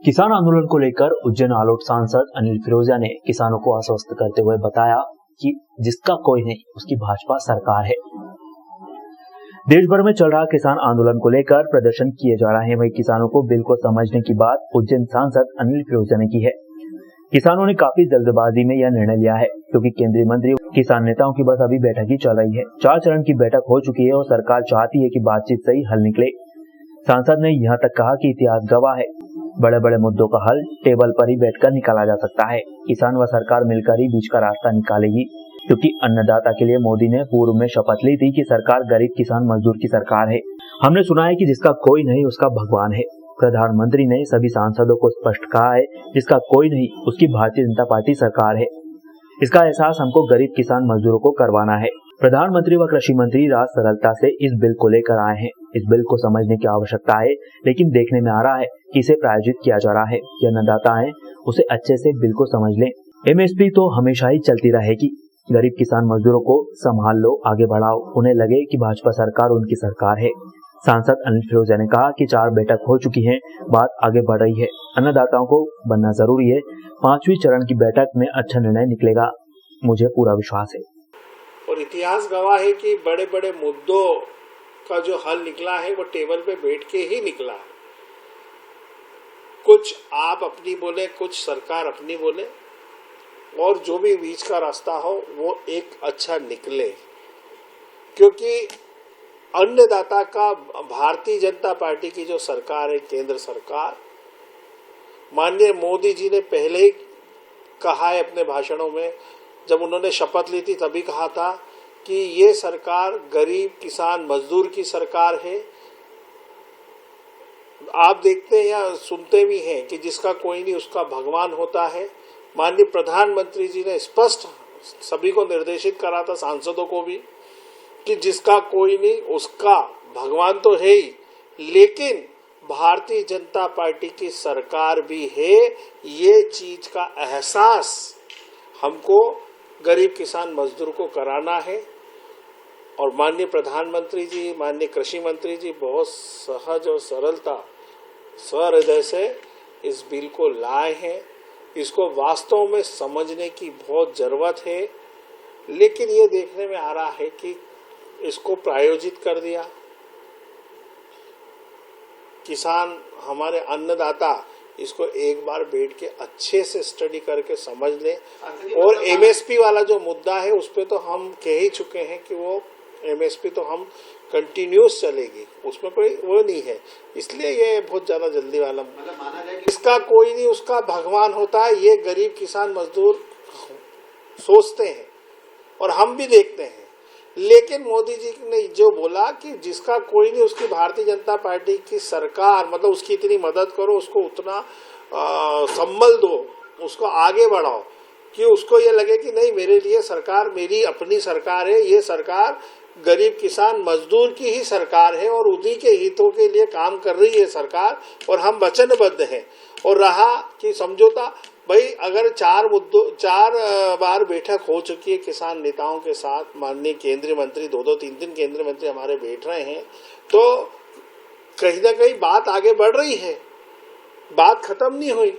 किसान आंदोलन को लेकर उज्जैन आलोट सांसद अनिल फिरोजिया ने किसानों को आश्वस्त करते हुए बताया कि जिसका कोई नहीं उसकी भाजपा सरकार है। देश भर में चल रहा किसान आंदोलन को लेकर प्रदर्शन किए जा रहे हैं, वही किसानों को बिल को समझने की बात उज्जैन सांसद अनिल फिरोजिया ने की है। किसानों ने काफी जल्दबाजी में यह निर्णय लिया है क्योंकि केंद्रीय मंत्री किसान नेताओं की बस अभी बैठक ही चल रही है। 4 चरण की बैठक हो चुकी है और सरकार चाहती है कि बातचीत से ही हल निकले। सांसद ने यहाँ तक कहा कि इतिहास गवाह है, बड़े बड़े मुद्दों का हल टेबल पर ही बैठकर निकाला जा सकता है। किसान व सरकार मिलकर ही बीच का रास्ता निकालेगी, क्योंकि अन्नदाता के लिए मोदी ने पूर्व में शपथ ली थी कि सरकार गरीब किसान मजदूर की सरकार है। हमने सुना है कि जिसका कोई नहीं उसका भगवान है। प्रधानमंत्री ने सभी सांसदों को स्पष्ट कहा है, जिसका कोई नहीं उसकी भारतीय जनता पार्टी सरकार है। इसका एहसास हमको गरीब किसान मजदूरों को करवाना है। प्रधानमंत्री व कृषि मंत्री राज सरलता से इस बिल को लेकर आए हैं। इस बिल को समझने की आवश्यकता है, लेकिन देखने में आ रहा है कि इसे प्रायोजित किया जा रहा है। जो अन्नदाता है उसे अच्छे से बिल को समझ लें। एमएसपी तो हमेशा ही चलती रहेगी। गरीब किसान मजदूरों को संभाल लो, आगे बढ़ाओ, उन्हें लगे कि भाजपा सरकार उनकी सरकार है। सांसद अनिल फिरोजिया ने कहा कि 4 बैठक हो चुकी हैं, बात आगे बढ़ रही है। अन्नदाताओं को बनना जरूरी है। 5वीं चरण की बैठक में अच्छा निर्णय निकलेगा, मुझे पूरा विश्वास है। और इतिहास गवाह है कि बड़े बड़े मुद्दों का जो हल निकला है वो टेबल पे बैठ के ही निकला है। कुछ आप अपनी बोले, कुछ सरकार अपनी बोले, और जो भी बीच का रास्ता हो वो एक अच्छा निकले, क्योंकि अन्नदाता का भारतीय जनता पार्टी की जो सरकार है, केंद्र सरकार, माननीय मोदी जी ने पहले ही कहा है अपने भाषणों में, जब उन्होंने शपथ ली थी तभी कहा था कि ये सरकार गरीब किसान मजदूर की सरकार है। आप देखते हैं या सुनते भी हैं कि जिसका कोई नहीं उसका भगवान होता है। माननीय प्रधानमंत्री जी ने स्पष्ट सभी को निर्देशित करा था, सांसदों को भी, कि जिसका कोई नहीं उसका भगवान तो है ही, लेकिन भारतीय जनता पार्टी की सरकार भी है। ये चीज का एहसास हमको गरीब किसान मजदूर को कराना है। और माननीय प्रधानमंत्री जी, माननीय कृषि मंत्री जी बहुत सहज और सरलता सहृदय से इस बिल को लाए हैं। इसको वास्तव में समझने की बहुत जरूरत है, लेकिन ये देखने में आ रहा है कि इसको प्रायोजित कर दिया। किसान, हमारे अन्नदाता इसको एक बार बैठ के अच्छे से स्टडी करके समझ ले। और एमएसपी वाला जो मुद्दा है उस पे तो हम कह ही चुके हैं कि वो एमएसपी तो हम कंटिन्यूस चलेगी, उसमें कोई वो नहीं है। इसलिए ये बहुत ज्यादा जल्दी वाला मतलब माना जाए कि इसका कोई नहीं उसका भगवान होता है, ये गरीब किसान मजदूर सोचते हैं और हम भी देखते हैं। लेकिन मोदी जी ने जो बोला कि जिसका कोई नहीं उसकी भारतीय जनता पार्टी की सरकार, मतलब उसकी इतनी मदद करो, उसको उतना संबल दो, उसको आगे बढ़ाओ कि उसको ये लगे कि नहीं, मेरे लिए सरकार मेरी अपनी सरकार है, ये सरकार गरीब किसान मजदूर की ही सरकार है और उन्हीं के हितों के लिए काम कर रही है सरकार, और हम वचनबद्ध हैं। और रहा कि समझौता, भाई अगर 4 बार बैठक हो चुकी है किसान नेताओं के साथ, माननीय केंद्रीय मंत्री 2-2, 3-3 केंद्रीय मंत्री हमारे बैठ रहे हैं, तो कहीं ना कहीं बात आगे बढ़ रही है, बात खत्म नहीं हुई।